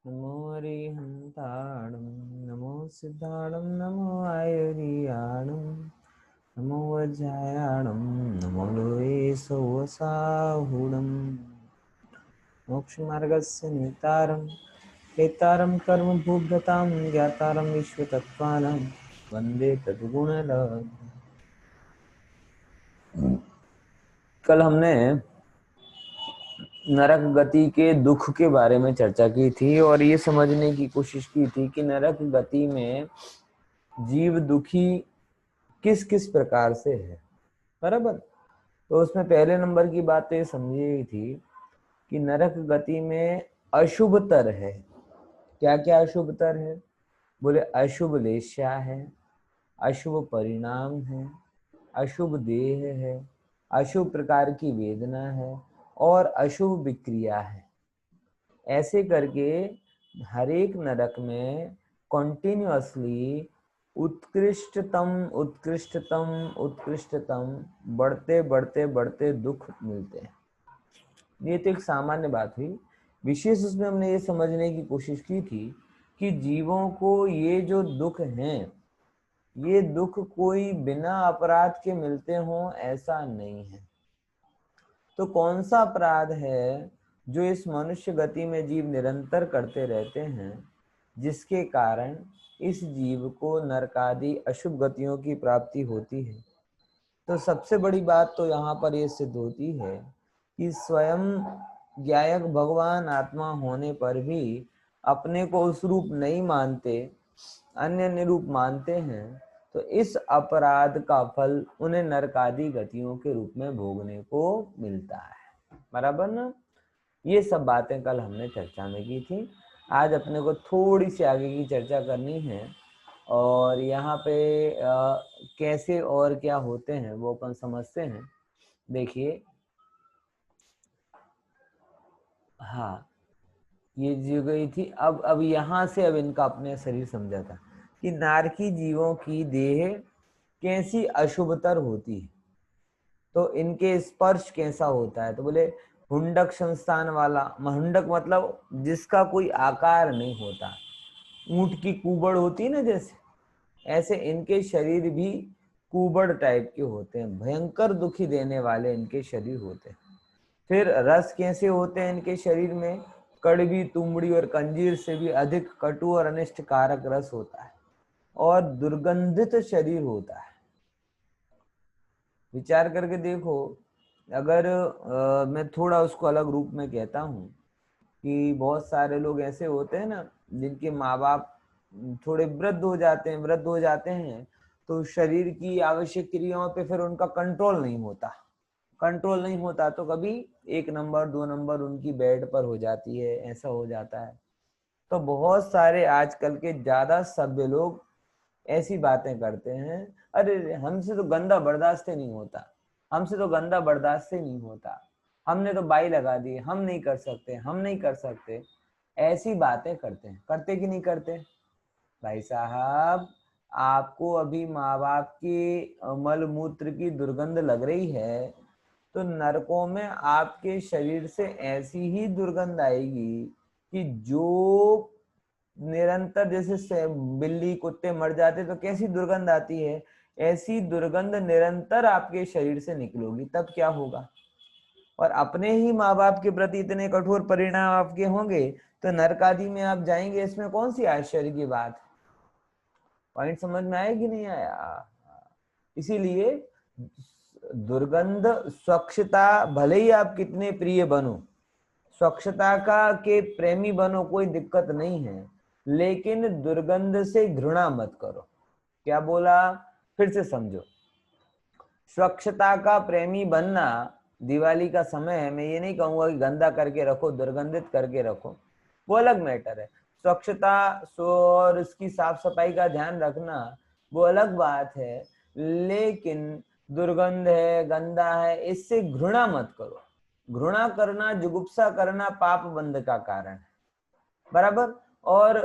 नमो हरिहंताणं नमो सिद्धाणं नमो आयुर्याणं नमो वज्रायाणं नमो लोये सौवसाहुणम् मोक्षमार्गस्य नेतारं हेतारं कर्मभूभृतां ज्ञातारं विश्वतत्त्वानां वन्दे तद्गुणलहम्। कल हमने नरक गति के दुख के बारे में चर्चा की थी और ये समझने की कोशिश की थी कि नरक गति में जीव दुखी किस किस प्रकार से है, बराबर। तो उसमें पहले नंबर की बात तो ये समझी थी कि नरक गति में अशुभतर है। क्या क्या अशुभतर है? बोले अशुभ लेशा है, अशुभ परिणाम है, अशुभ देह है, अशुभ प्रकार की वेदना है और अशुभ विक्रिया है। ऐसे करके हर एक नरक में कॉन्टिन्यूअसली उत्कृष्टतम उत्कृष्टतम उत्कृष्टतम बढ़ते बढ़ते बढ़ते दुख मिलते हैं। ये तो एक सामान्य बात हुई। विशेष उसमें हमने ये समझने की कोशिश की थी कि जीवों को ये जो दुख हैं, ये दुख कोई बिना अपराध के मिलते हों ऐसा नहीं है। तो कौन सा अपराध है जो इस मनुष्य गति में जीव निरंतर करते रहते हैं, जिसके कारण इस जीव को नरकादि अशुभ गतियों की प्राप्ति होती है? तो सबसे बड़ी बात तो यहाँ पर यह सिद्ध होती है कि स्वयं ज्ञायक भगवान आत्मा होने पर भी अपने को उस रूप नहीं मानते, अन्य निरूप मानते हैं। तो इस अपराध का फल उन्हें नरकादि गतियों के रूप में भोगने को मिलता है, बराबर ना। ये सब बातें कल हमने चर्चा में की थी। आज अपने को थोड़ी सी आगे की चर्चा करनी है और यहाँ पे कैसे और क्या होते हैं वो अपन समझते हैं। देखिए, हाँ, ये जो गई थी, अब यहाँ से अब इनका अपने शरीर समझा था कि नारकी जीवों की देह कैसी अशुभतर होती है, तो इनके स्पर्श कैसा होता है। तो बोले हुंडक संस्थान वाला, हुंडक मतलब जिसका कोई आकार नहीं होता, ऊंट की कुबड़ होती है ना जैसे, ऐसे इनके शरीर भी कुबड़ टाइप के होते हैं, भयंकर दुखी देने वाले इनके शरीर होते हैं। फिर रस कैसे होते हैं इनके शरीर में? कड़वी, तुमड़ी और कंजीर से भी अधिक कटु और अनिष्ट कारक रस होता है और दुर्गंधित शरीर होता है। विचार करके देखो, अगर मैं थोड़ा उसको अलग रूप में कहता हूँ कि बहुत सारे लोग ऐसे होते हैं ना जिनके माँ बाप थोड़े वृद्ध हो जाते हैं, तो शरीर की आवश्यक क्रियाओं पे फिर उनका कंट्रोल नहीं होता, तो कभी 1 नंबर 2 नंबर उनकी बेड पर हो जाती है, ऐसा हो जाता है। तो बहुत सारे आजकल के ज्यादा सभ्य लोग ऐसी बातें करते हैं, अरे हमसे तो गंदा बर्दाश्त ही नहीं होता, हमसे तो गंदा बर्दाश्त ही नहीं होता, हमने तो बाई लगा दी, हम नहीं कर सकते, हम नहीं कर सकते। ऐसी बातें करते हैं, करते कि नहीं करते? भाई साहब, आपको अभी माँ बाप की मल मूत्र की दुर्गंध लग रही है, तो नरकों में आपके शरीर से ऐसी ही दुर्गंध आएगी कि जो निरंतर, जैसे बिल्ली कुत्ते मर जाते तो कैसी दुर्गंध आती है, ऐसी दुर्गंध निरंतर आपके शरीर से निकलोगी। तब क्या होगा? और अपने ही माँ बाप के प्रति इतने कठोर परिणाम आपके होंगे, तो नरक आदि में आप जाएंगे, इसमें कौन सी आश्चर्य की बात है? पॉइंट समझ में आया कि नहीं आया? इसीलिए दुर्गंध, स्वच्छता, भले ही आप कितने प्रिय बनो, स्वच्छता का के प्रेमी बनो, कोई दिक्कत नहीं है, लेकिन दुर्गंध से घृणा मत करो। क्या बोला? फिर से समझो। स्वच्छता का प्रेमी बनना, दिवाली का समय है, मैं ये नहीं कहूंगा कि गंदा करके रखो, दुर्गंधित करके रखो, वो अलग मैटर है। स्वच्छता और उसकी साफ सफाई का ध्यान रखना वो अलग बात है, लेकिन दुर्गंध है, गंदा है, इससे घृणा मत करो। घृणा करना, जुगुप्सा करना पाप बंध का कारण है, बराबर। और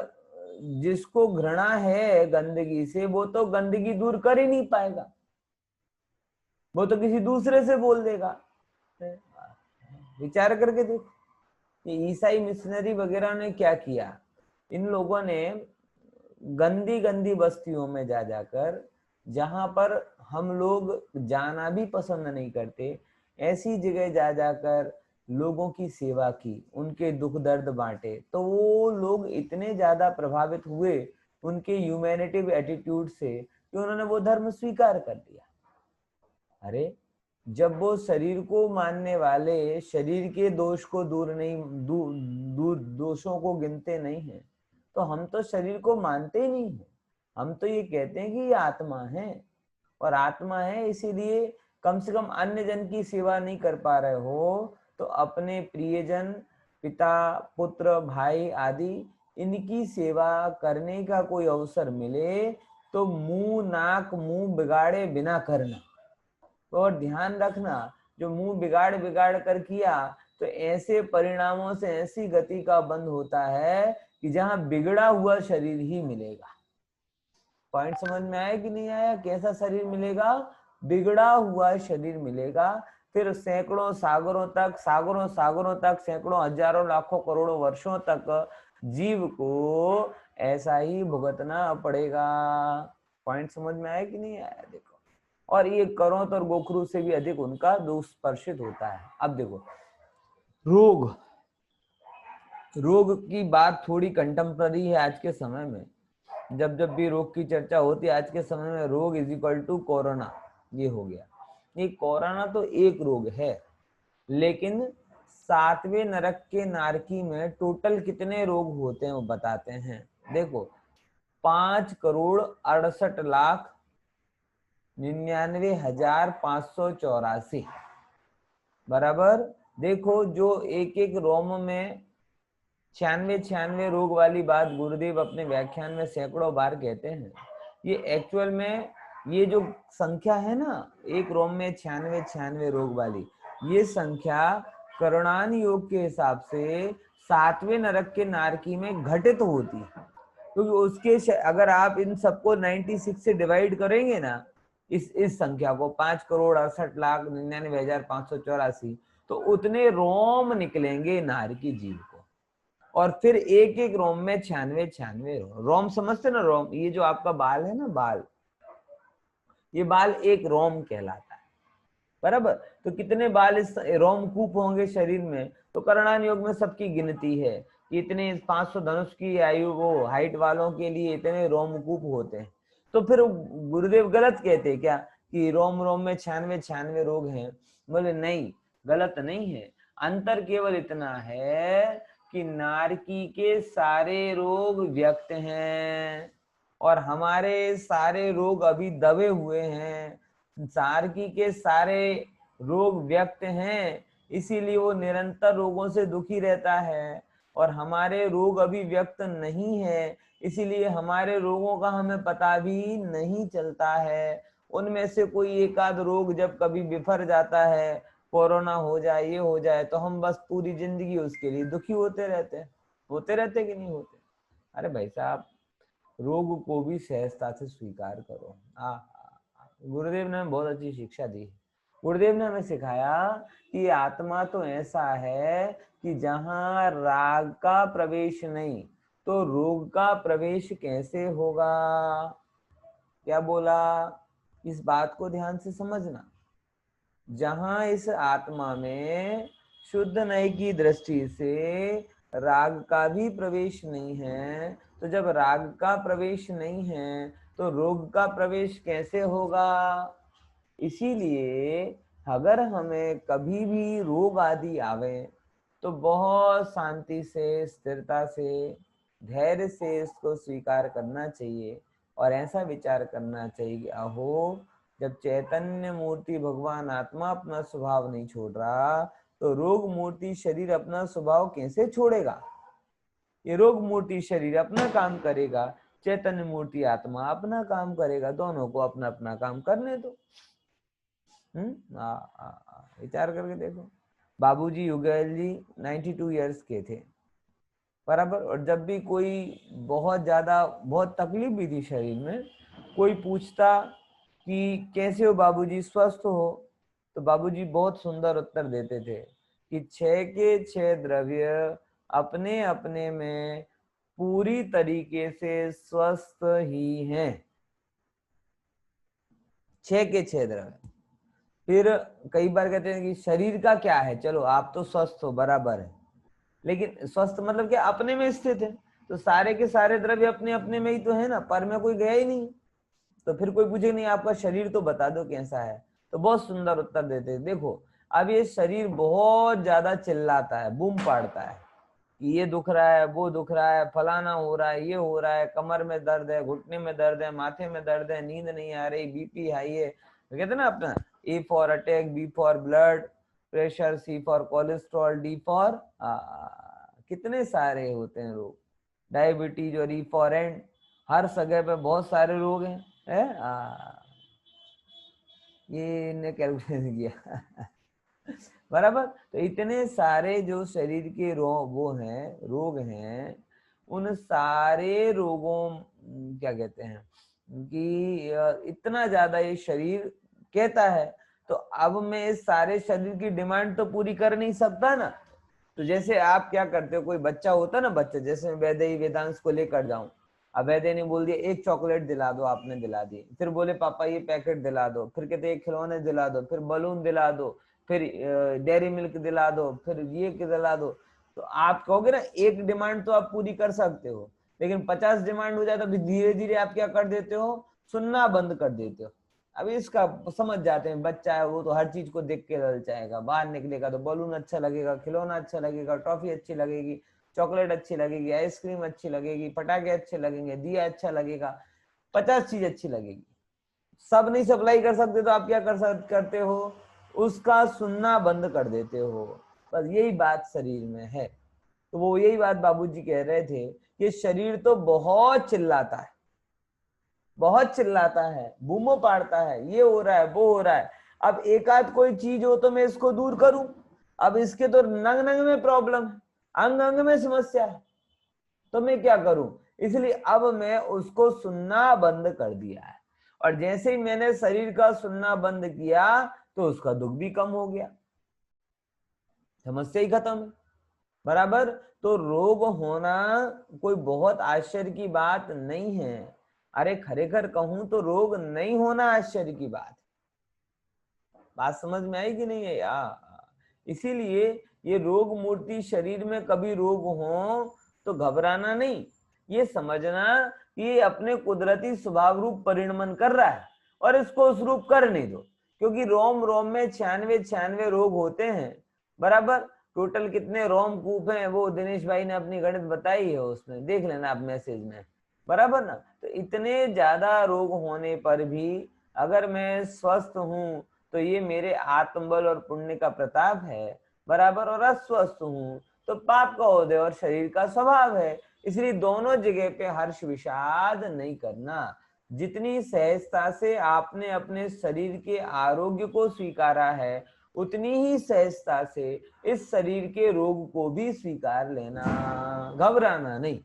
जिसको घृणा है गंदगी से, वो तो गंदगी दूर कर ही नहीं पाएगा, वो तो किसी दूसरे से बोल देगा। विचार करके देखो, ये ईसाई मिशनरी वगैरह ने क्या किया, इन लोगों ने गंदी गंदी बस्तियों में जा जाकर, जहां पर हम लोग जाना भी पसंद नहीं करते, ऐसी जगह जा जाकर लोगों की सेवा की, उनके दुख दर्द बांटे, तो वो लोग इतने ज्यादा प्रभावित हुए उनके ह्यूमैनिटिव एटीट्यूड से कि उन्होंने वो धर्म स्वीकार कर लिया। अरे जब वो शरीर को मानने वाले शरीर के दोष को दूर नहीं दोषों को गिनते नहीं है, तो हम तो शरीर को मानते ही नहीं है। हम तो ये कहते हैं कि ये आत्मा है, और आत्मा है इसीलिए कम से कम अन्य जन की सेवा नहीं कर पा रहे हो तो अपने प्रियजन, पिता, पुत्र, भाई आदि इनकी सेवा करने का कोई अवसर मिले तो मुंह नाक मुंह बिगाड़े बिना करना। और ध्यान रखना, जो मुंह बिगाड़ बिगाड़ कर किया तो ऐसे परिणामों से ऐसी गति का बंद होता है कि जहां बिगड़ा हुआ शरीर ही मिलेगा। पॉइंट समझ में आया कि नहीं आया? कैसा शरीर मिलेगा? बिगड़ा हुआ शरीर मिलेगा। फिर सैकड़ों सागरों तक सैकड़ों हजारों लाखों करोड़ों वर्षों तक जीव को ऐसा ही भुगतना पड़ेगा। पॉइंट समझ में आया कि नहीं आया? देखो, और ये करोत और गोखरू से भी अधिक उनका दुष्स्पर्शित होता है। अब देखो, रोग की बात थोड़ी कंटेम्पररी है आज के समय में। जब जब भी रोग की चर्चा होती है आज के समय में, रोग इज इक्वल टू कोरोना, ये हो गया। ये कोरोना तो एक रोग है, लेकिन 7वें नरक के नारकी में टोटल कितने रोग होते हैं वो बताते हैं। देखो, 5,68,99,584 बराबर। देखो, जो एक एक रोम में 96 रोग वाली बात गुरुदेव अपने व्याख्यान में सैकड़ों बार कहते हैं, ये एक्चुअल में ये जो संख्या है ना, एक रोम में 96 रोग वाली, ये संख्या करुणान योग के हिसाब से 7वें नरक के नारकी में घटित होती है। क्योंकि उसके अगर आप इन सबको 96 से डिवाइड करेंगे ना, इस संख्या को 5,68,99,584, तो उतने रोम निकलेंगे नारकी जीव को। और फिर एक एक रोम में 96 रोम समझते ना? रोम, ये जो आपका बाल है ना, बाल, ये बाल एक रोम कहलाता है, बराबर। तो कितने बाल इस रोमकूप होंगे शरीर में? तो करुणान योग में सबकी गिनती है कि इतने 500 धनुष की आयु वो हाइट वालों के लिए इतने रोमकूप होते हैं। तो फिर गुरुदेव गलत कहते हैं क्या कि रोम रोम में 96 रोग हैं? बोले नहीं, गलत नहीं है। अंतर केवल इतना है कि नारकी के सारे रोग व्यक्त हैं और हमारे सारे रोग अभी दबे हुए हैं। नारकी के सारे रोग व्यक्त हैं, इसीलिए वो निरंतर रोगों से दुखी रहता है, और हमारे रोग अभी व्यक्त नहीं है, इसीलिए हमारे रोगों का हमें पता भी नहीं चलता है। उनमें से कोई एक आध रोग जब कभी बिफर जाता है, कोरोना हो जाए, ये हो जाए, तो हम बस पूरी जिंदगी उसके लिए दुखी होते रहते कि नहीं होते? अरे भाई साहब, रोग को भी सहजता से स्वीकार करो। गुरुदेव ने बहुत अच्छी शिक्षा दी। गुरुदेव ने हमें सिखाया कि आत्मा तो ऐसा है कि जहां राग का प्रवेश नहीं तो रोग का प्रवेश कैसे होगा? क्या बोला? इस बात को ध्यान से समझना। जहां इस आत्मा में शुद्ध नय की दृष्टि से राग का भी प्रवेश नहीं है, तो जब राग का प्रवेश नहीं है तो रोग का प्रवेश कैसे होगा? इसीलिए अगर हमें कभी भी रोग आदि आवे तो बहुत शांति से, स्थिरता से, धैर्य से इसको स्वीकार करना चाहिए और ऐसा विचार करना चाहिए कि अहो, जब चैतन्य मूर्ति भगवान आत्मा अपना स्वभाव नहीं छोड़ रहा तो रोग मूर्ति शरीर अपना स्वभाव कैसे छोड़ेगा? ये रोग मूर्ति शरीर अपना काम करेगा, चैतन्य मूर्ति आत्मा अपना काम करेगा, दोनों को अपना अपना काम करने दो। विचार करके देखो। बाबूजी युगल जी 92 इयर्स के थे, बराबर। और जब भी कोई बहुत तकलीफ भी थी शरीर में, कोई पूछता कि कैसे हो बाबूजी, स्वस्थ हो, तो बाबूजी बहुत सुंदर उत्तर देते थे कि 6 के 6 द्रव्य अपने अपने में पूरी तरीके से स्वस्थ ही हैं। 6 के 6 द्रव्य। फिर कई बार कहते हैं कि शरीर का क्या है, चलो आप तो स्वस्थ हो, बराबर है, लेकिन स्वस्थ मतलब क्या, अपने में स्थित है, तो सारे के सारे द्रव्य अपने अपने में ही तो है ना, पर में कोई गया ही नहीं। तो फिर कोई पूछे नहीं आपका शरीर तो बता दो कैसा है, तो बहुत सुंदर उत्तर देते हैं। देखो अब ये शरीर बहुत ज्यादा चिल्लाता है, बूम पाड़ता है कि ये दुख रहा है, वो दुख रहा है, फलाना हो रहा है, ये हो रहा है, कमर में दर्द है, घुटने में दर्द है, माथे में दर्द है, नींद नहीं आ रही, बीपी हाई है, तो कहते हैं ना अपना A for attack, B for blood pressure, C for cholesterol, D for कितने सारे होते हैं रोग, डायबिटीज और ई फॉर एंड, हर जगह पे बहुत सारे रोग हैं है? ये इन्हें कैलकुलेट किया बराबर। तो इतने सारे जो शरीर के रोग हैं, उन सारे रोगों क्या कहते हैं कि इतना ज्यादा ये शरीर कहता है, तो अब मैं इस सारे शरीर की डिमांड तो पूरी कर नहीं सकता ना। तो जैसे आप क्या करते हो, कोई बच्चा होता ना, बच्चा जैसे मैं वैदेही वेदांश को लेकर जाऊं, अब वैदे ने बोल दिया एक चॉकलेट दिला दो, आपने दिला दी, फिर बोले पापा ये पैकेट दिला दो, फिर कहते एक खिलौने दिला दो, फिर बलून दिला दो, फिर डेयरी मिल्क दिला दो, फिर ये दिला दो, तो आप कहोगे ना एक डिमांड तो आप पूरी कर सकते हो, लेकिन 50 डिमांड हो जाए तो धीरे धीरे आप क्या कर देते हो, सुनना बंद कर देते हो। अब इसका समझ जाते हैं, बच्चा है वो तो हर चीज को देख के ललचाएगा, बाहर निकलेगा तो बलून अच्छा लगेगा, खिलौना अच्छा लगेगा, टॉफी अच्छी लगेगी, चॉकलेट अच्छी लगेगी, आइसक्रीम अच्छी लगेगी, पटाखे अच्छे लगेंगे, दिया अच्छा लगेगा, 50 चीज अच्छी लगेगी। सब नहीं सप्लाई कर सकते तो आप क्या करते हो, उसका सुनना बंद कर देते हो। बस यही बात शरीर में है। तो वो यही बात बाबूजी कह रहे थे कि शरीर तो बहुत चिल्लाता है, बहुत चिल्लाता है, बूमो पाड़ता है, ये हो रहा है, वो हो रहा है। अब एक आध कोई चीज हो तो मैं इसको दूर करूं, अब इसके तो नंग नंग में प्रॉब्लम है, अंग अंग में समस्या है, तो मैं क्या करूं, इसलिए अब मैं उसको सुनना बंद कर दिया है। और जैसे ही मैंने शरीर का सुनना बंद किया तो उसका दुख भी कम हो गया, समस्या ही खत्म है, बराबर। तो रोग होना कोई बहुत आश्चर्य की बात नहीं है। अरे खरेखर कहूं तो रोग नहीं होना आश्चर्य की बात समझ में आई कि नहीं है यार। इसीलिए ये रोग मूर्ति शरीर में कभी रोग हो तो घबराना नहीं, ये समझना कि ये अपने कुदरती स्वभाव रूप परिणमन कर रहा है और इसको उस रूप कर नहीं दो, क्योंकि रोम रोम में 96 रोग होते हैं, बराबर। टोटल कितने रोम कूप हैं वो दिनेश भाई ने अपनी गणित बताई है, उसमें देख लेना आप मैसेज में, बराबर ना। तो इतने ज्यादा रोग होने पर भी अगर मैं स्वस्थ हूं तो ये मेरे आत्मबल और पुण्य का प्रताप है, बराबर। और अस्वस्थ हूं तो पाप का उदय और शरीर का स्वभाव है। इसलिए दोनों जगह पे हर्ष विषाद नहीं करना। जितनी सहजता से आपने अपने शरीर के आरोग्य को स्वीकारा है, उतनी ही सहजता से इस शरीर के रोग को भी स्वीकार लेना, घबराना नहीं,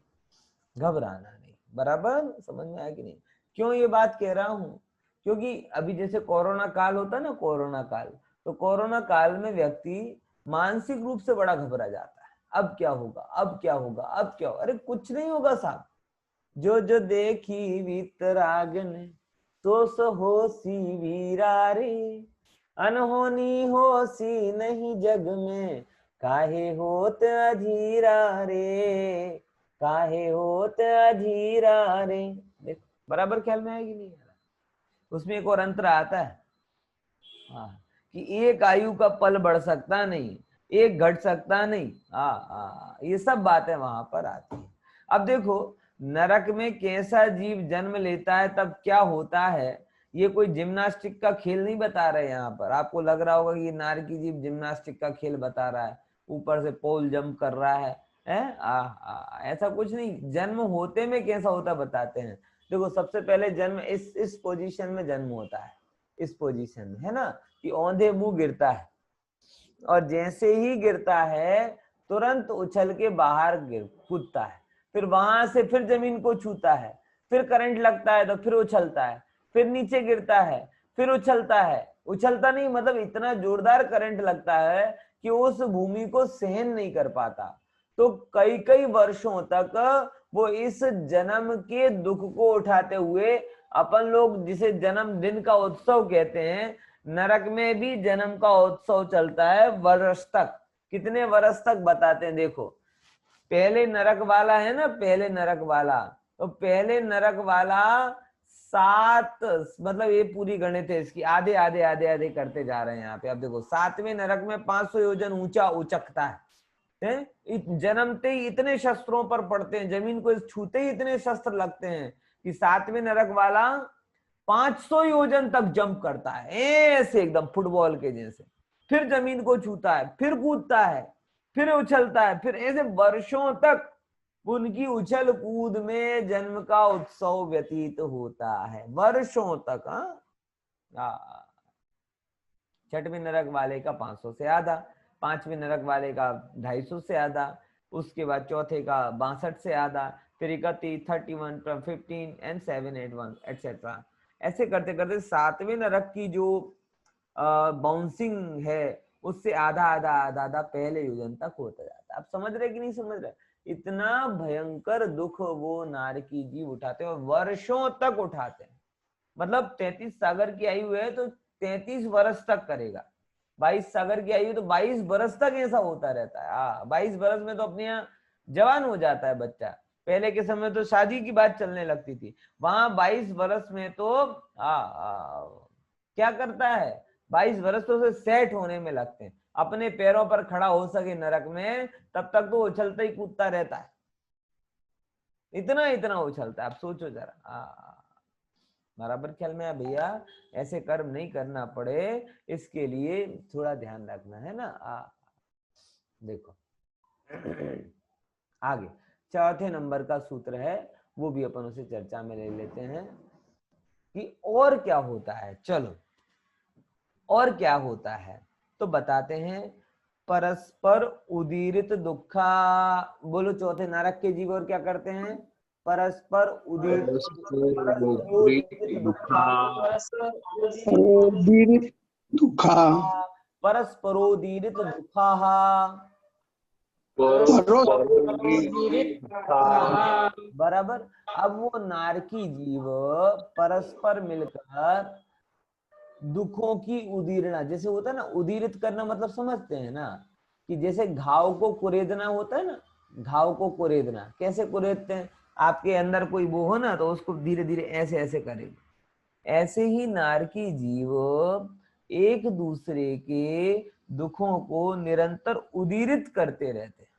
घबराना नहीं, बराबर। समझ में आया कि नहीं। क्यों ये बात कह रहा हूं, क्योंकि अभी जैसे कोरोना काल होता है ना, कोरोना काल, तो कोरोना काल में व्यक्ति मानसिक रूप से बड़ा घबरा जाता है, अब क्या होगा, अब क्या होगा, अब क्या होगा। अरे कुछ नहीं होगा साहब, जो जो देखी वीतरागन तो सो होसी वीरा रे, अनहोनी होसी नहीं जग में, काहे होत अधीरा रे, काहे होत अधीरा रे। देखो बराबर ख्याल में आएगी नहीं, उसमें एक और अंतर आता है, हाँ, कि एक आयु का पल बढ़ सकता नहीं, एक घट सकता नहीं, ये सब बातें वहां पर आती है। अब देखो नरक में कैसा जीव जन्म लेता है, तब क्या होता है, ये कोई जिम्नास्टिक का खेल नहीं बता रहे यहाँ पर। आपको लग रहा होगा कि ये नारकी जीव जिम्नास्टिक का खेल बता रहा है, ऊपर से पोल जंप कर रहा है, ऐसा कुछ नहीं। जन्म होते में कैसा होता बताते हैं। देखो सबसे पहले जन्म इस पोजीशन में जन्म होता है, इस पोजीशन में, है ना, कि औंधे मुंह गिरता है, और जैसे ही गिरता है तुरंत उछल के बाहर कूदता है, फिर वहां से फिर जमीन को छूता है, फिर करंट लगता है तो फिर उछलता है, फिर नीचे गिरता है, फिर उछलता है, उछलता नहीं मतलब इतना जोरदार करंट लगता है कि उस भूमि को सहन नहीं कर पाता, तो कई कई वर्षों तक वो इस जन्म के दुख को उठाते हुए, अपन लोग जिसे जन्मदिन का उत्सव कहते हैं, नरक में भी जन्म का उत्सव चलता है वर्ष तक। कितने वर्ष तक बताते हैं, देखो पहले नरक वाला है ना, पहले नरक वाला, तो पहले नरक वाला 7, मतलब ये पूरी गणित है इसकी, आधे आधे आधे आधे करते जा रहे हैं यहाँ पे। अब देखो 7वें नरक में 500 योजन ऊंचा उचकता है, जन्मते ही इतने शस्त्रों पर पड़ते हैं, जमीन को छूते ही इतने शस्त्र लगते हैं कि 7वें नरक वाला 500 योजन तक जंप करता है ऐसे एकदम फुटबॉल के जैसे, फिर जमीन को छूता है, फिर कूदता है, फिर उछलता है, फिर ऐसे वर्षों तक उनकी उछल कूद में जन्म का उत्सव व्यतीत होता है, वर्षों तक। हाँ, 6वें नरक वाले का 500 से आधा, 5वें नरक वाले का 250 से आधा, उसके बाद चौथे का 62 से आधा, फिर 31, 31, 15 एंड 7, 8, 1 एटसेट्रा। ऐसे करते करते 7वें नरक की जो बाउंसिंग है उससे आधा आधा आधा आधा पहले योजन तक होता जाता है। आप समझ रहे कि नहीं समझ रहे? इतना भयंकर दुख वो नारकी जीव उठाते हैं और वर्षों तक उठाते हैं। मतलब 33 सागर की आयु है तो 33 वर्ष तक करेगा, 22 सागर की आयु तो 22 वर्ष तक ऐसा होता रहता है। 22 वर्ष में तो अपने यहाँ जवान हो जाता है बच्चा। पहले के समय तो शादी की बात चलने लगती थी, वहां 22 वर्ष में तो क्या करता है, 22 वर्ष तो उसे सेट होने में लगते हैं, अपने पैरों पर खड़ा हो सके नरक में, तब तक तो उछलता ही कूदता रहता है, इतना इतना उछलता है। आप सोचो जरा, बराबर ख्याल में है भैया? ऐसे कर्म नहीं करना पड़े, इसके लिए थोड़ा ध्यान रखना है ना। देखो आगे 4थे नंबर का सूत्र है, वो भी अपन उसे चर्चा में ले लेते हैं कि और क्या होता है। चलो और क्या होता है तो बताते हैं। परस्पर उदीरित दुखा, बोलो 4थे नरक के जीव और क्या करते हैं? परस्पर उदीरित दुखा, परस्परोदीरित दुखा, बराबर। अब वो नारकी जीव परस्पर मिलकर दुखों की उदीरना, जैसे होता है ना, उदीरित करना मतलब समझते हैं ना, कि जैसे घाव को कुरेदना होता है ना, घाव को कुरेदना कैसे कुरेदते हैं? आपके अंदर कोई वो हो ना तो उसको धीरे धीरे ऐसे ऐसे करेंगे। ऐसे ही नारकी जीव एक दूसरे के दुखों को निरंतर उदीरित करते रहते हैं,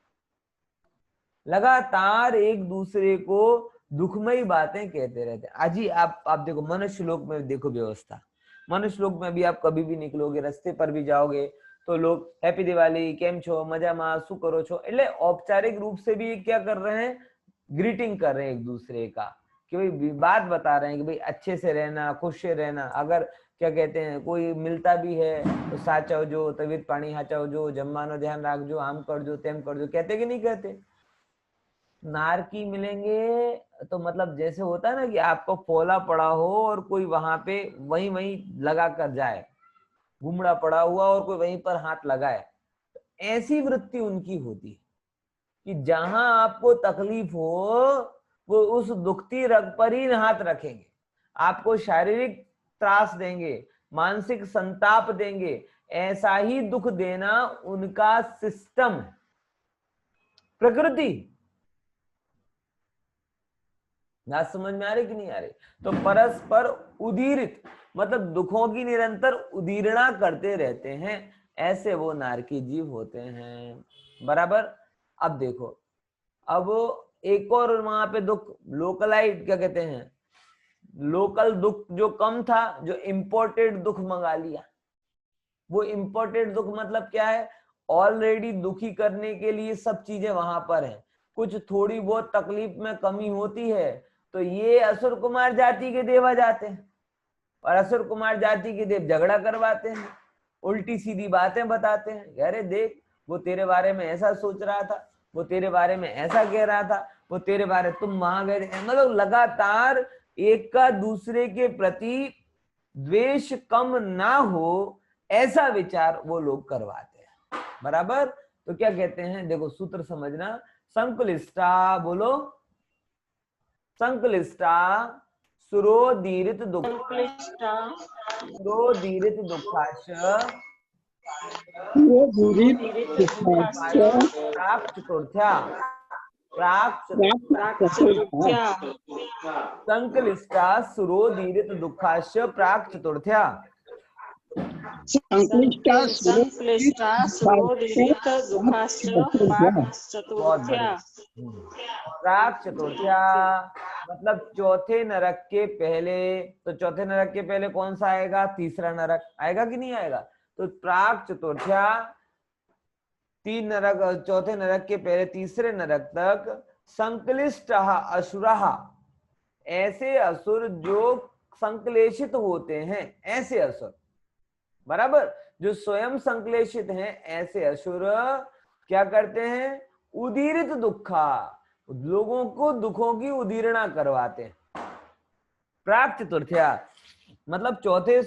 लगातार एक दूसरे को दुखमयी बातें कहते रहते हैं। आज ही आप देखो मनुष्य लोक में देखो व्यवस्था, मनुष्य लोक में भी आप कभी भी निकलोगे, रास्ते पर भी जाओगे तो लोग हैप्पी दिवाली, केम छो, मजामा, शू करो छो, એટલે औपचारिक रूप से भी क्या कर रहे हैं, ग्रीटिंग कर रहे हैं एक दूसरे का, कि भाई बात बता रहे हैं कि भाई अच्छे से रहना, खुश से रहना। अगर क्या कहते हैं कोई मिलता भी है तो साचो जो, तबीयत पानी हाचो जो, जमवानो ध्यान रखो, आम करजो तेम करजो, कहते कि नहीं कहते? नारकी मिलेंगे तो मतलब जैसे होता है ना कि आपको फोला पड़ा हो और कोई वहां पे वहीं वहीं लगा कर जाए, घुमड़ा पड़ा हुआ और कोई वहीं पर हाथ लगाए, ऐसी वृत्ति उनकी होती है कि जहां आपको तकलीफ हो वो उस दुखती रग पर ही हाथ रखेंगे, आपको शारीरिक त्रास देंगे, मानसिक संताप देंगे। ऐसा ही दुख देना उनका सिस्टम, प्रकृति। बात समझ में आ रही कि नहीं आ रही? तो परस्पर उदीरित मतलब दुखों की निरंतर उदीरणा करते रहते हैं, ऐसे वो नारकी जीव होते हैं, बराबर। अब देखो, अब एक और वहां पे दुख लोकलाइट, क्या कहते हैं, लोकल दुख जो कम था, जो इंपोर्टेड दुख मंगा लिया। वो इंपोर्टेड दुख मतलब क्या है? ऑलरेडी दुखी करने के लिए सब चीजें वहां पर हैं, कुछ थोड़ी बहुत तकलीफ में कमी होती है तो ये असुर कुमार जाति के देव आ जाते हैं और असुर कुमार जाति के देव झगड़ा करवाते हैं, उल्टी सीधी बातें बताते हैं। अरे देख, वो तेरे बारे में ऐसा सोच रहा था, वो तेरे बारे में ऐसा कह रहा था, वो तेरे बारे तुम वहां गए, मतलब लगातार एक का दूसरे के प्रति द्वेष कम ना हो ऐसा विचार वो लोग करवाते हैं, बराबर। तो क्या कहते हैं, देखो सूत्र समझना, संकुलिष्टा, बोलो संक्लिष्टा सुरोदीरित संक्लिष्टा सुरोदीरित दुःखाश दुःखाश्च प्राक चतुर्थ्या प्राक प्राक्चतुर्थ्या संक्लिष्टा सुरोदीरित दुःखाश प्राक चतुर्थ्या संक्लिष्टा सुरोदीरित दुःखाश्च बहुत प्राक्चतुर्थ्या। बढ़िया। प्राक चतुर्थ्या मतलब चौथे नरक के पहले। तो चौथे नरक के पहले कौन सा आएगा? तीसरा नरक आएगा कि नहीं आएगा? तो प्राक चतुर्थ्या तीन नरक, चौथे नरक के पहले तीसरे नरक तक संक्लिष्ट असुरा, ऐसे असुर जो संक्लेशित होते हैं, ऐसे असुर, बराबर, जो स्वयं संक्लेशित हैं, ऐसे असुर क्या करते हैं? उदीरित दुखा, लोगों को दुखों की उदीरणा करवाते हैं। प्राक चतुर्थ्या मतलब चौथे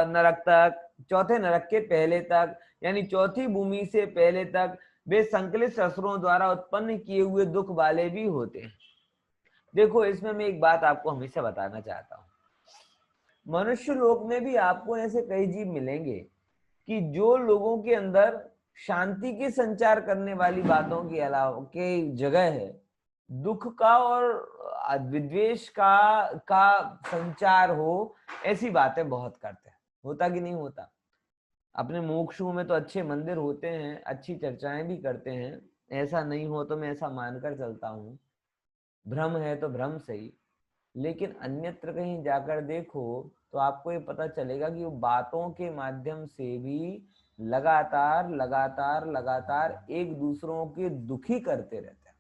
नरक तक, चौथे नरक के पहले तक, यानी चौथी भूमि से पहले तक वे संकलित असुरों द्वारा उत्पन्न किए हुए दुख वाले भी होते हैं। देखो, इसमें मैं एक बात आपको हमेशा बताना चाहता हूं, मनुष्य लोक में भी आपको ऐसे कई जीव मिलेंगे कि जो लोगों के अंदर शांति के संचार करने वाली बातों के अलावा के जगह है दुख का और विद्वेष का संचार हो, ऐसी बातें बहुत करते हैं। होता कि नहीं होता? अपने मोक्षों में तो अच्छे मंदिर होते हैं, अच्छी चर्चाएं भी करते हैं, ऐसा नहीं हो तो मैं ऐसा मानकर चलता हूँ। भ्रम है तो भ्रम सही, लेकिन अन्यत्र कहीं जाकर देखो तो आपको ये पता चलेगा कि वो बातों के माध्यम से भी लगातार लगातार लगातार एक दूसरों के दुखी करते रहते हैं।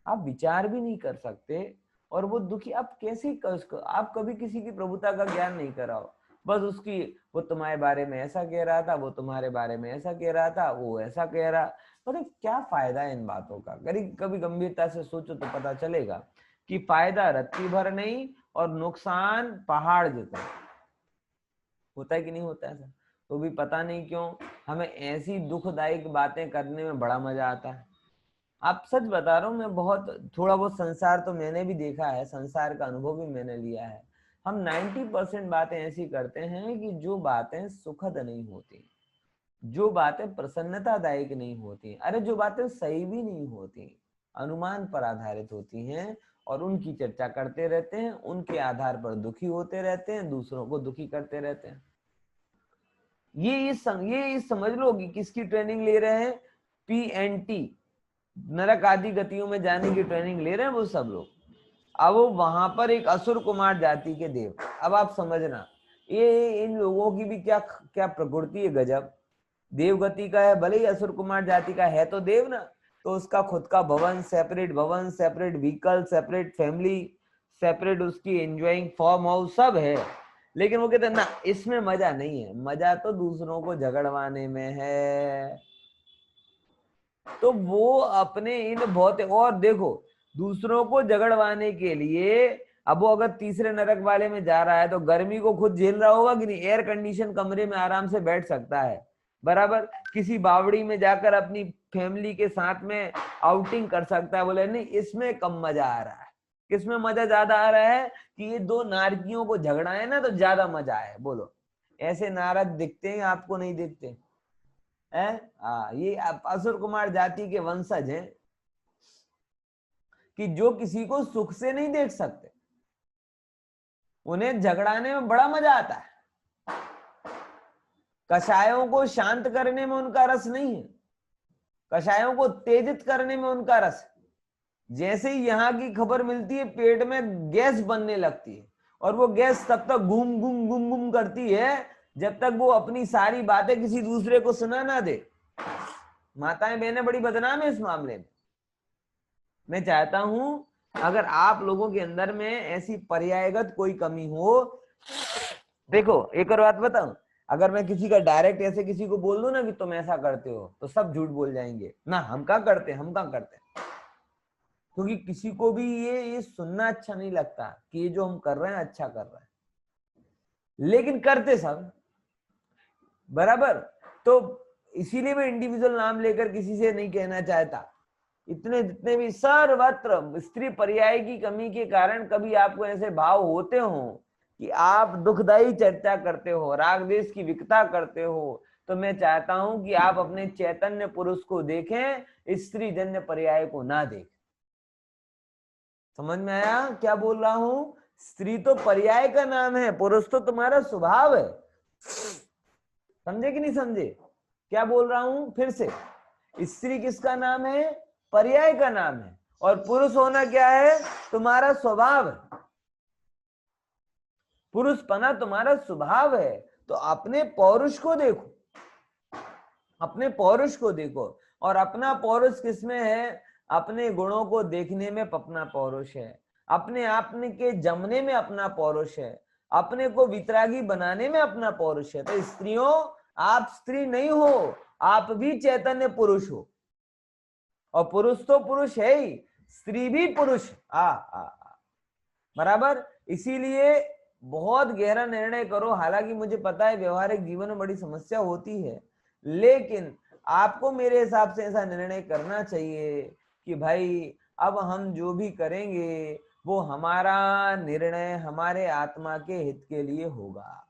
आप विचार भी नहीं कर सकते और वो दुखी आप कैसे आप कभी किसी की प्रभुता का ज्ञान नहीं कराओ, बस उसकी, वो तुम्हारे बारे में ऐसा कह रहा था, वो तुम्हारे बारे में ऐसा कह रहा था, वो ऐसा कह रहा, मतलब क्या फायदा है इन बातों का? कभी गंभीरता से सोचो तो पता चलेगा कि फायदा रत्ती भर नहीं और नुकसान पहाड़ जितना। होता है कि नहीं होता ऐसा? तो भी पता नहीं क्यों हमें ऐसी दुखदायक बातें करने में बड़ा मजा आता है। आप सच बता रहा हूँ, मैं बहुत थोड़ा बहुत संसार तो मैंने भी देखा है, संसार का अनुभव भी मैंने लिया है। हम 90% बातें ऐसी करते हैं कि जो बातें सुखद नहीं होती, जो बातें प्रसन्नतादायक नहीं होती, अरे जो बातें सही भी नहीं होती, अनुमान पर आधारित होती हैं और उनकी चर्चा करते रहते हैं, उनके आधार पर दुखी होते रहते हैं, दूसरों को दुखी करते रहते हैं। ये समझ लो कि किसकी ट्रेनिंग ले रहे हैं? PNT, नरक आदि गतियों में जाने की ट्रेनिंग ले रहे हैं वो सब लोग। अब वो वहां पर एक असुर कुमार जाति के देव, अब आप समझना ये इन लोगों की भी क्या क्या प्रकृति है, गजब। देव गति का है, भले ही असुर कुमार जाति का है तो देव ना, तो उसका खुद का भवन, separate vehicle, separate family, separate उसकी एंजॉइंग फार्म हाउस सब है, लेकिन वो कहते हैं ना इसमें मजा नहीं है, मजा तो दूसरों को झगड़वाने में है। तो वो अपने इन बहुत, और देखो दूसरों को झगड़वाने के लिए, अब वो अगर तीसरे नरक वाले में जा रहा है तो गर्मी को खुद झेल रहा होगा कि नहीं? एयर कंडीशन कमरे में आराम से बैठ सकता है, बराबर। किसी बावड़ी में जाकर अपनी फैमिली के साथ में आउटिंग कर सकता है। बोले नहीं, इसमें कम मजा आ रहा है। किसमें मजा ज्यादा आ रहा है? कि ये दो नारकियों को झगड़ा है ना, तो ज्यादा मजा है। बोलो, ऐसे नारक दिखते हैं आपको, नहीं दिखते? ये असुर कुमार जाति के वंशज हैं कि जो किसी को सुख से नहीं देख सकते, उन्हें झगड़ाने में बड़ा मजा आता है। कषायों को शांत करने में उनका रस नहीं है, कषायों को तेजित करने में उनका रस है। जैसे ही यहां की खबर मिलती है पेट में गैस बनने लगती है, और वो गैस तब तक घूम घूम घूम घूम करती है जब तक वो अपनी सारी बातें किसी दूसरे को सुना ना दे। माताएं बहनें बड़ी बदनाम है इस मामले में। मैं चाहता हूं अगर आप लोगों के अंदर में ऐसी पर्यायगत कोई कमी हो, देखो एक और बात बताऊं, अगर मैं किसी का डायरेक्ट ऐसे किसी को बोल दूं ना कि तुम ऐसा करते हो, तो सब झूठ बोल जाएंगे ना, हम क्या करते हैं। क्योंकि किसी को भी ये सुनना अच्छा नहीं लगता कि ये जो हम कर रहे हैं अच्छा कर रहे हैं, लेकिन करते सब, बराबर। तो इसीलिए मैं इंडिविजुअल नाम लेकर किसी से नहीं कहना चाहता। इतने जितने भी सर्वत्र स्त्री पर्याय की कमी के कारण कभी आपको ऐसे भाव होते हो कि आप दुखदायी चर्चा करते हो, राग द्वेष की विकता करते हो, तो मैं चाहता हूं कि आप अपने चैतन्य पुरुष को देखें, स्त्री जन्य पर्याय को ना देखें। समझ में आया क्या बोल रहा हूं? स्त्री तो पर्याय का नाम है, पुरुष तो तुम्हारा स्वभाव है। समझे कि नहीं समझे क्या बोल रहा हूं? फिर से, स्त्री किसका नाम है? पर्याय का नाम है। और पुरुष होना क्या है? तुम्हारा स्वभाव है। पुरुषपना तुम्हारा स्वभाव है। तो अपने पौरुष को देखो, अपने पौरुष को देखो। और अपना पौरुष किसमें है? अपने गुणों को देखने में अपना पौरुष है, अपने आप के जमने में अपना पौरुष है, अपने को वितरागी बनाने में अपना पौरुष है। तो स्त्रियों, आप स्त्री नहीं हो, आप भी चैतन्य पुरुष हो। और पुरुष तो पुरुष है ही, स्त्री भी पुरुष। बराबर। इसीलिए बहुत गहरा निर्णय करो। हालांकि मुझे पता है व्यवहारिक जीवन में बड़ी समस्या होती है, लेकिन आपको मेरे हिसाब से ऐसा निर्णय करना चाहिए कि भाई अब हम जो भी करेंगे वो हमारा निर्णय हमारे आत्मा के हित के लिए होगा।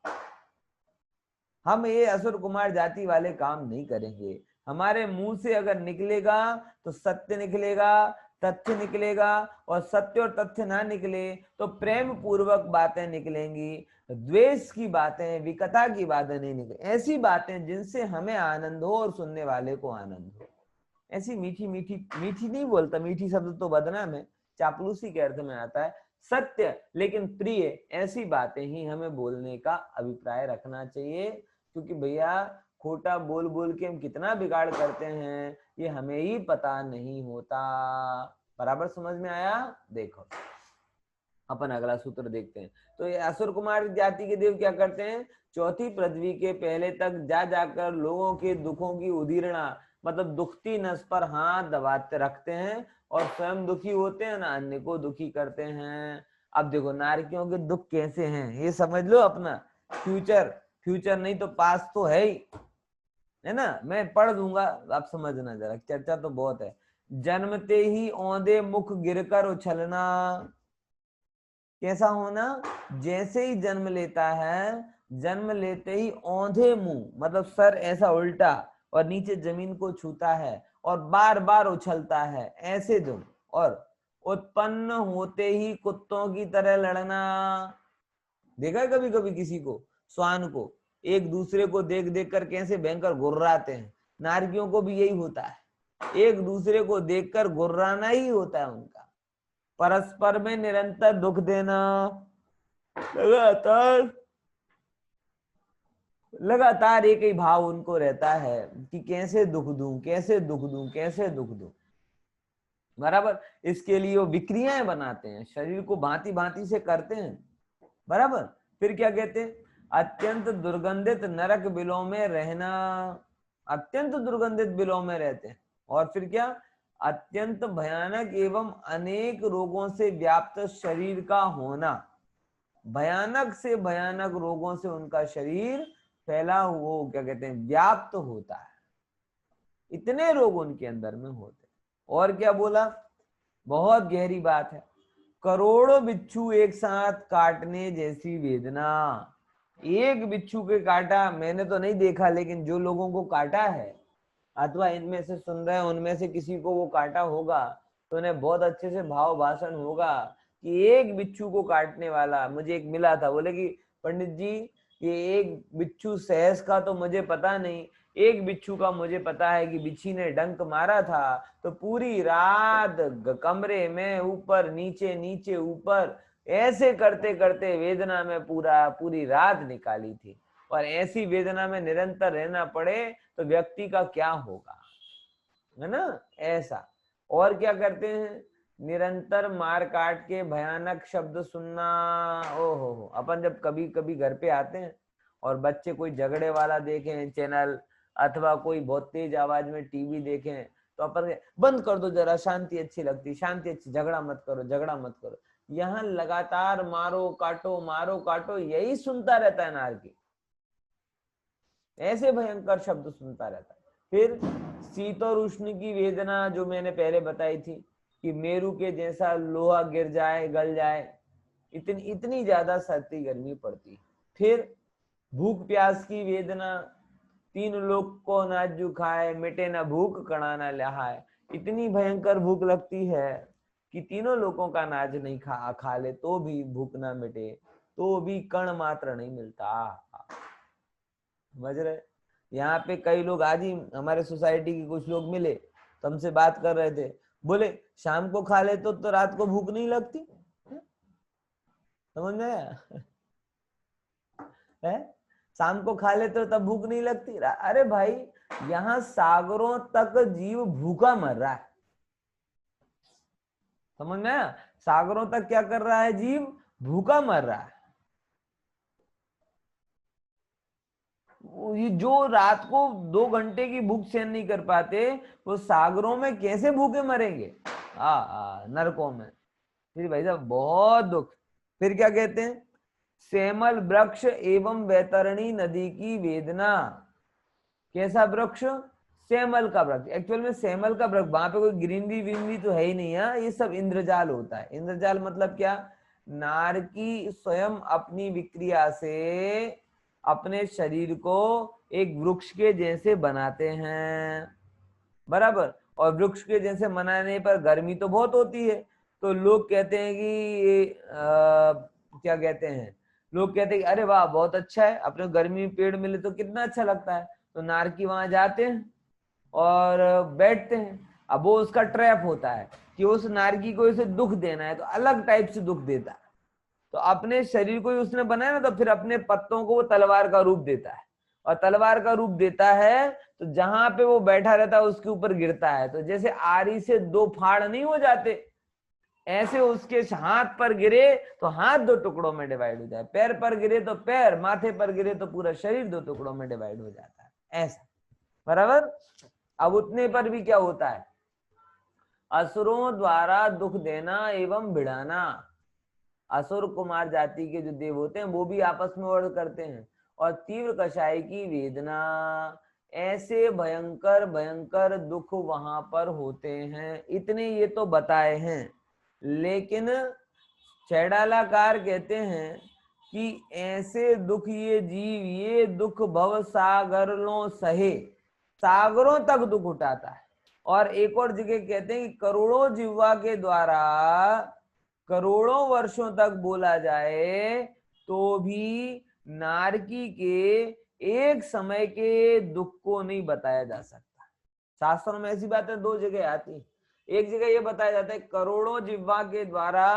हम ये असुर कुमार जाति वाले काम नहीं करेंगे। हमारे मुंह से अगर निकलेगा तो सत्य निकलेगा, तथ्य निकलेगा, और सत्य और तथ्य ना निकले तो प्रेम पूर्वक बातें निकलेंगी, द्वेष की बातें, विकथा की बातें नहीं निकले। ऐसी बातें जिनसे हमें आनंद हो और सुनने वाले को आनंद हो। ऐसी मीठी मीठी, मीठी नहीं बोलता, मीठी शब्द तो बदनाम है, चापलूसी के अर्थ में आता है, सत्य लेकिन प्रिय, ऐसी बातें ही हमें बोलने का अभिप्राय रखना चाहिए। क्योंकि भैया खोटा बोल बोल के हम कितना बिगाड़ करते हैं ये हमें ही पता नहीं होता। बराबर समझ में आया? देखो अपन अगला सूत्र देखते हैं। तो ये असुर कुमार जाति के देव क्या करते हैं? चौथी पृथ्वी के पहले तक जा जाकर लोगों के दुखों की उदीरणा, मतलब दुखती नस पर हाथ दबाते रखते हैं और स्वयं दुखी होते हैं ना, अन्य को दुखी करते हैं। अब देखो नारकियों के दुख कैसे हैं ये समझ लो अपना। फ्यूचर नहीं तो पास तो है ही, है ना। मैं पढ़ दूंगा, आप समझना जरा, चर्चा तो बहुत है। जन्मते ही औंधे मुख गिरकर उछलना। कैसा होना? जैसे ही जन्म लेता है, जन्म लेते ही औंधे मुंह, मतलब सर ऐसा उल्टा और नीचे जमीन को छूता है और बार बार उछलता है, ऐसे दुम। और उत्पन्न होते ही कुत्तों की तरह लड़ना। देखा है कभी कभी किसी को, श्वान को, एक दूसरे को देख देख कर कैसे भयंकर गुर्राते हैं। नारकियों को भी यही होता है, एक दूसरे को देखकर गुर्राना ही होता है उनका। परस्पर में निरंतर दुख देना, लगातार एक ही भाव उनको रहता है कि कैसे दुख दूं, कैसे दुख दूं, कैसे दुख दूं। बराबर। इसके लिए वो विक्रियाएं बनाते हैं, शरीर को भांति भांति से करते हैं। बराबर। फिर क्या कहते हैं? अत्यंत दुर्गंधित नरक बिलों में रहना। अत्यंत दुर्गंधित बिलों में रहते हैं। और फिर क्या? अत्यंत भयानक एवं अनेक रोगों से व्याप्त शरीर का होना। भयानक से भयानक रोगों से उनका शरीर फैला हुआ, क्या कहते हैं, व्याप्त होता है। इतने रोग उनके अंदर में होते। और क्या बोला? बहुत गहरी बात है। करोड़ों बिच्छू एक साथ काटने जैसी वेदना। एक बिच्छू के काटा मैंने तो नहीं देखा, लेकिन जो लोगों को काटा है अथवा इनमें से सुन रहे हैं उनमें से किसी को वो काटा होगा तो उन्हें बहुत अच्छे से भाव भाषण होगा कि एक बिच्छू को काटने वाला। मुझे एक मिला था, बोले कि पंडित जी ये एक बिच्छू सहस का तो मुझे पता नहीं, एक बिच्छू का मुझे पता है कि बिच्छी ने डंक मारा था तो पूरी रात कमरे में ऊपर नीचे नीचे ऊपर ऐसे करते करते वेदना में पूरी रात निकाली थी। और ऐसी वेदना में निरंतर रहना पड़े तो व्यक्ति का क्या होगा, है ना, ऐसा। और क्या करते हैं? निरंतर मार काट के भयानक शब्द सुनना। ओहो, अपन जब कभी कभी घर पे आते हैं और बच्चे कोई झगड़े वाला देखें चैनल अथवा कोई बहुत तेज आवाज में टीवी देखें तो अपन बंद कर दो जरा, शांति अच्छी लगती, शांति अच्छी, झगड़ा मत करो, झगड़ा मत करो। यहाँ लगातार मारो काटो यही सुनता रहता है नारकी, ऐसे भयंकर शब्द सुनता रहता है। फिर शीत और उष्ण की वेदना जो मैंने पहले बताई थी कि मेरू के जैसा लोहा गिर जाए, गल जाए, इतनी इतनी ज्यादा सर्दी गर्मी पड़ती। फिर भूख प्यास की वेदना, तीन लोग को नाजू खाए, मिटे ना भूख कणा ना लहाए, इतनी भयंकर भूख लगती है कि तीनों लोगों का नाज नहीं खा ले तो भी भूख ना मिटे, तो भी कण मात्र नहीं मिलता। समझ रहे? यहाँ पे कई लोग, आज ही हमारे सोसाइटी के कुछ लोग मिले तो हमसे बात कर रहे थे, बोले शाम को खा ले तो रात को भूख नहीं लगती। समझ में आया? है, शाम को खा ले तो तब भूख नहीं लगती। अरे भाई, यहाँ सागरों तक जीव भूखा मर रहा है। समझ में आया? सागरों तक क्या कर रहा है? जीव भूखा मर रहा है। ये जो रात को 2 घंटे की भूख सहन नहीं कर पाते, वो सागरों में कैसे भूखे मरेंगे? नरकों में। फिर भाई साहब बहुत दुख। फिर क्या कहते हैं? सेमल वृक्ष एवं वैतरणी नदी की वेदना। कैसा वृक्ष? सेमल का वृक्ष। एक्चुअल में सेमल का वृक्ष, वहां पे कोई ग्रीनरी व्रीनरी तो है ही नहीं है, ये सब इंद्रजाल होता है। इंद्रजाल मतलब क्या? नारकी स्वयं अपनी विक्रिया से अपने शरीर को एक वृक्ष के जैसे बनाते हैं, बराबर। और वृक्ष के जैसे बनाने पर गर्मी तो बहुत होती है, तो लोग कहते हैं कि क्या कहते हैं, लोग कहते हैं कि अरे वाह बहुत अच्छा है, अपने गर्मी में पेड़ मिले तो कितना अच्छा लगता है। तो नारकी वहां जाते हैं और बैठते हैं। अब वो उसका ट्रैप होता है कि उस नारकी को इसे दुख देना है तो अलग टाइप से दुख देता है। तो अपने शरीर को ही उसने बनाया ना, तो फिर अपने पत्तों को वो तलवार का रूप देता है, और तलवार का रूप देता है तो जहां पे वो बैठा रहता है उसके ऊपर गिरता है। तो जैसे आरी से 2 फाड़ नहीं हो जाते, ऐसे उसके हाथ पर गिरे तो हाथ 2 टुकड़ों में डिवाइड हो जाए, पैर पर गिरे तो पैर, माथे पर गिरे तो पूरा शरीर 2 टुकड़ों में डिवाइड हो जाता है, ऐसा, बराबर। अब उतने पर भी क्या होता है? असुरों द्वारा दुख देना एवं भिड़ाना। असुर कुमार जाति के जो देव होते हैं वो भी आपस में वर्ड करते हैं। और तीव्र कषाय की वेदना, ऐसे भयंकर भयंकर दुख वहां पर होते हैं। इतने ये तो बताए हैं, लेकिन चैडालाकार कहते हैं कि ऐसे दुख ये जीव, ये दुख भव सागरों सहे, सागरों तक दुख उठाता है। और एक और जगह कहते हैं कि करोड़ों जिह्वा के द्वारा करोड़ों वर्षों तक बोला जाए तो भी नारकी के एक समय के दुख को नहीं बताया जा सकता। शास्त्रों में ऐसी बातें 2 जगह आती। एक जगह ये बताया जाता है करोड़ों जिह्वा के द्वारा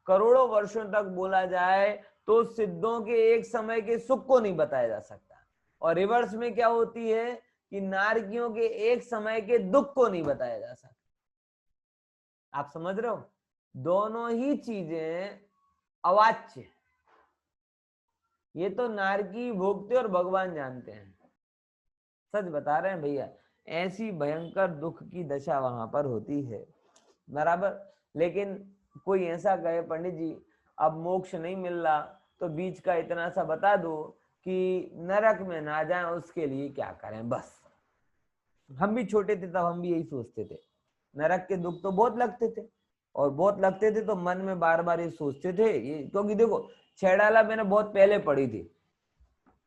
करोड़ों वर्षों तक बोला जाए तो सिद्धों के एक समय के सुख को नहीं बताया जा सकता। और रिवर्स में क्या होती है कि नारकियों के एक समय के दुख को नहीं बताया जा सकता। आप समझ रहे हो? दोनों ही चीजें अवाच्य। ये तो नारकी भोगते और भगवान जानते हैं। सच बता रहे हैं भैया, ऐसी भयंकर दुख की दशा वहां पर होती है, बराबर। लेकिन कोई ऐसा कहे पंडित जी अब मोक्ष नहीं मिल रहा, तो बीच का इतना सा बता दो कि नरक में ना जाए, उसके लिए क्या करें। बस हम भी छोटे थे तब हम भी यही सोचते थे, नरक के दुख तो बहुत लगते थे, और बहुत लगते थे तो मन में बार बार ये सोचते थे ये, क्योंकि देखो छेड़ाला मैंने बहुत पहले पढ़ी थी,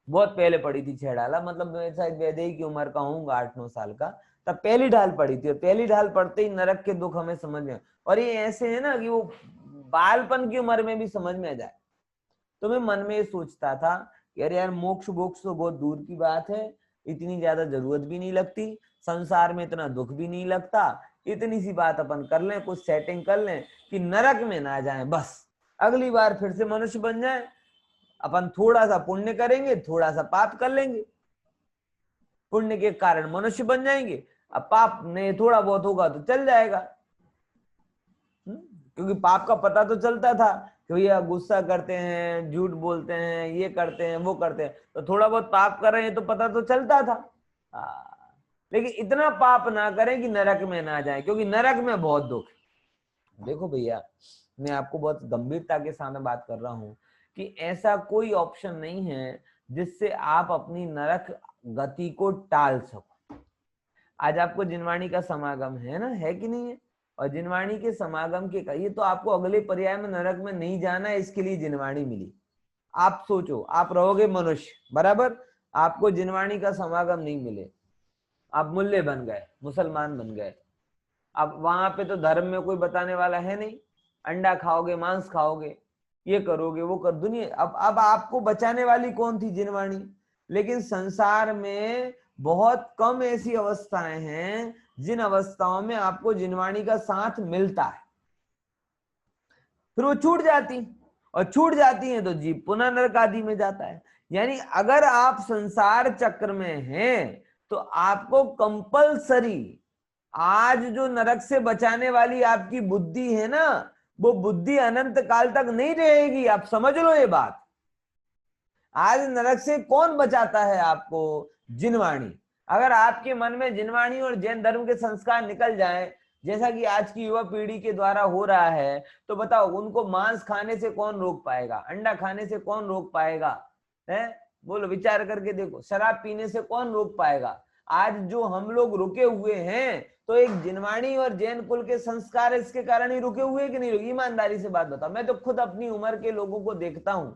बहुत पहले पढ़ी थी छेड़ाला। मतलब मैं शायद वैदेही की उम्र का हूँ, 8-9 साल का, तब पहली ढाल पढ़ी थी। और पहली ढाल पढ़ते ही नरक के दुख हमें समझ में, और ये ऐसे है ना कि वो बालपन की उम्र में भी समझ में आ जाए। तो मैं मन में ये सोचता था कि अरे यार मोक्ष वोक्ष तो बहुत दूर की बात है, इतनी ज्यादा जरूरत भी नहीं लगती, संसार में इतना दुख भी नहीं लगता, इतनी सी बात अपन कर लें, कुछ सेटिंग कर लें कि नरक में ना जाए, बस अगली बार फिर से मनुष्य बन जाए, अपन थोड़ा सा पुण्य करेंगे, थोड़ा सा पाप कर लेंगे, पुण्य के कारण मनुष्य बन जाएंगे, अब पाप ने थोड़ा बहुत होगा तो चल जाएगा। क्योंकि पाप का पता तो चलता था कि भैया गुस्सा करते हैं, झूठ बोलते हैं, ये करते हैं, वो करते हैं, तो थोड़ा बहुत पाप कर रहे हैं तो पता तो चलता था। लेकिन इतना पाप ना करें कि नरक में ना जाए, क्योंकि नरक में बहुत दुख है। देखो भैया, मैं आपको बहुत गंभीरता के सामने बात कर रहा हूं कि ऐसा कोई ऑप्शन नहीं है जिससे आप अपनी नरक गति को टाल सको। आज आपको जिनवाणी का समागम है ना, है कि नहीं है? और जिनवाणी के समागम के ये तो आपको अगले पर्याय में नरक में नहीं जाना है, इसके लिए जिनवाणी मिली। आप सोचो, आप रहोगे मनुष्य, बराबर, आपको जिनवाणी का समागम नहीं मिले, आप मूल्य बन गए, मुसलमान बन गए। अब वहां पे तो धर्म में कोई बताने वाला है नहीं, अंडा खाओगे, मांस खाओगे, ये करोगे, वो कर, दुनिया। अब आपको बचाने वाली कौन थी? जिनवाणी। लेकिन संसार में बहुत कम ऐसी अवस्थाएं हैं जिन अवस्थाओं में आपको जिनवाणी का साथ मिलता है, फिर वो छूट जाती, और छूट जाती है तो जीव पुनः नरक आदि में जाता है। यानी अगर आप संसार चक्र में हैं तो आपको कंपलसरी आज जो नरक से बचाने वाली आपकी बुद्धि है ना, वो बुद्धि अनंत काल तक नहीं रहेगी, आप समझ लो ये बात। आज नरक से कौन बचाता है आपको? जिनवाणी। अगर आपके मन में जिनवाणी और जैन धर्म के संस्कार निकल जाए, जैसा कि आज की युवा पीढ़ी के द्वारा हो रहा है, तो बताओ उनको मांस खाने से कौन रोक पाएगा? अंडा खाने से कौन रोक पाएगा? है, बोलो, विचार करके देखो, शराब पीने से कौन रोक पाएगा? आज जो हम लोग रुके हुए हैं, तो एक जिनवाणी और जैन कुल के संस्कार इसके कारण ही रुके हुए कि नहीं रुके? ईमानदारी से बात बताओ। मैं तो खुद अपनी उम्र के लोगों को देखता हूं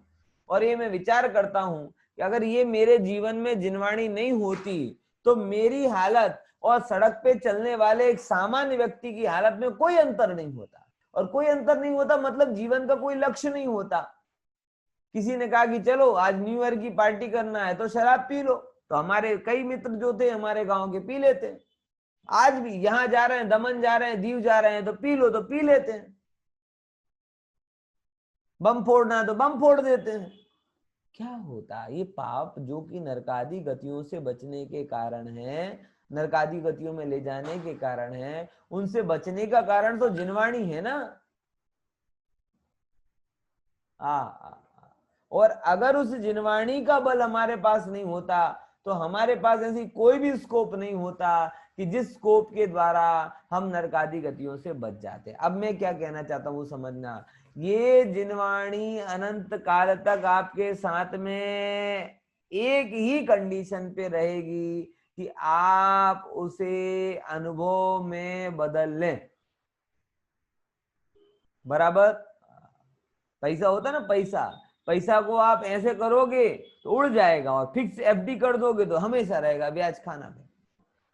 और ये मैं विचार करता हूं कि अगर ये मेरे जीवन में जिनवाणी नहीं होती तो मेरी हालत और सड़क पे चलने वाले एक सामान्य व्यक्ति की हालत में कोई अंतर नहीं होता। और कोई अंतर नहीं होता मतलब जीवन का कोई लक्ष्य नहीं होता। किसी ने कहा कि चलो आज न्यू ईयर की पार्टी करना है तो शराब पी लो, तो हमारे कई मित्र जो थे हमारे गांव के पी लेते हैं। आज भी यहां जा रहे हैं, दमन जा रहे हैं, दीव जा रहे हैं, तो पी लो, तो पी लेते हैं। बम फोड़ना है तो बम फोड़ देते हैं। क्या होता? ये पाप जो कि नरकादि गतियों से बचने के कारण है, नरकादि गतियों में ले जाने के कारण है, उनसे बचने का कारण तो जिनवाणी है ना। और अगर उस जिनवाणी का बल हमारे पास नहीं होता तो हमारे पास ऐसी कोई भी स्कोप नहीं होता कि जिस स्कोप के द्वारा हम नरकादि गतियों से बच जाते। अब मैं क्या कहना चाहता हूं समझना, ये जिनवाणी अनंत काल तक आपके साथ में एक ही कंडीशन पे रहेगी कि आप उसे अनुभव में बदल लें, बराबर। पैसा होता ना, पैसा को आप ऐसे करोगे तो उड़ जाएगा, और फिक्स एफडी कर दोगे तो हमेशा रहेगा, ब्याज खाना में।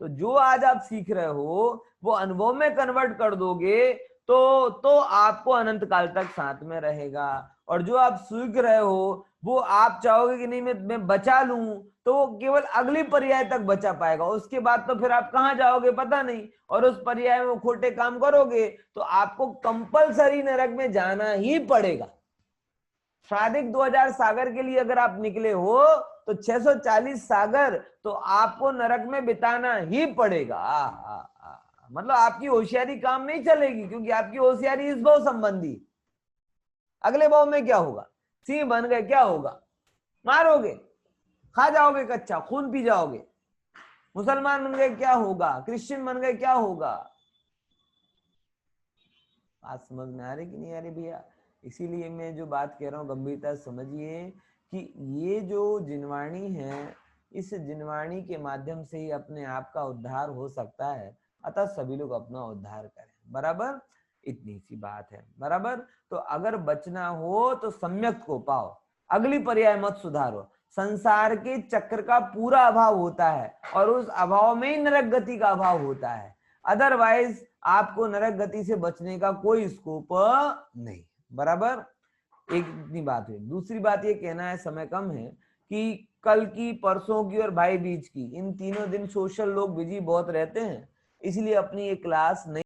तो जो आज आप सीख रहे हो वो अनुभव में कन्वर्ट कर दोगे तो आपको अनंत काल तक साथ में रहेगा। और जो आप सीख रहे हो वो आप चाहोगे कि नहीं मैं बचा लूं, तो वो केवल अगली पर्याय तक बचा पाएगा, उसके बाद तो फिर आप कहां जाओगे पता नहीं। और उस पर्याय में वो खोटे काम करोगे तो आपको कंपलसरी नरक में जाना ही पड़ेगा। सादिक 2000 सागर के लिए अगर आप निकले हो तो 640 सागर तो आपको नरक में बिताना ही पड़ेगा। मतलब आपकी होशियारी काम नहीं चलेगी, क्योंकि आपकी होशियारी इस भाव संबंधी। अगले भाव में क्या होगा? सिंह बन गए, क्या होगा? मारोगे, खा जाओगे कच्चा, खून पी जाओगे। मुसलमान बन गए, क्या होगा? क्रिश्चियन बन गए, क्या होगा? बात समझ में आ रही कि नहीं आ रही भैया? इसीलिए मैं जो बात कह रहा हूँ गंभीरता समझिए कि ये जो जिनवाणी है, इस जिनवाणी के माध्यम से ही अपने आप का उद्धार हो सकता है। अतः सभी लोग अपना उद्धार करें, बराबर। इतनी सी बात है, बराबर। तो अगर बचना हो तो सम्यक को पाओ, अगली पर्याय मत सुधारो। संसार के चक्र का पूरा अभाव होता है और उस अभाव में ही नरक गति का अभाव होता है। अदरवाइज आपको नरक गति से बचने का कोई स्कोप नहीं, बराबर। एक इतनी बात है। दूसरी बात ये कहना है, समय कम है, कि कल की, परसों की और भाई बीज की, इन तीनों दिन सोशल लोग बिजी बहुत रहते हैं, इसलिए अपनी ये क्लास नहीं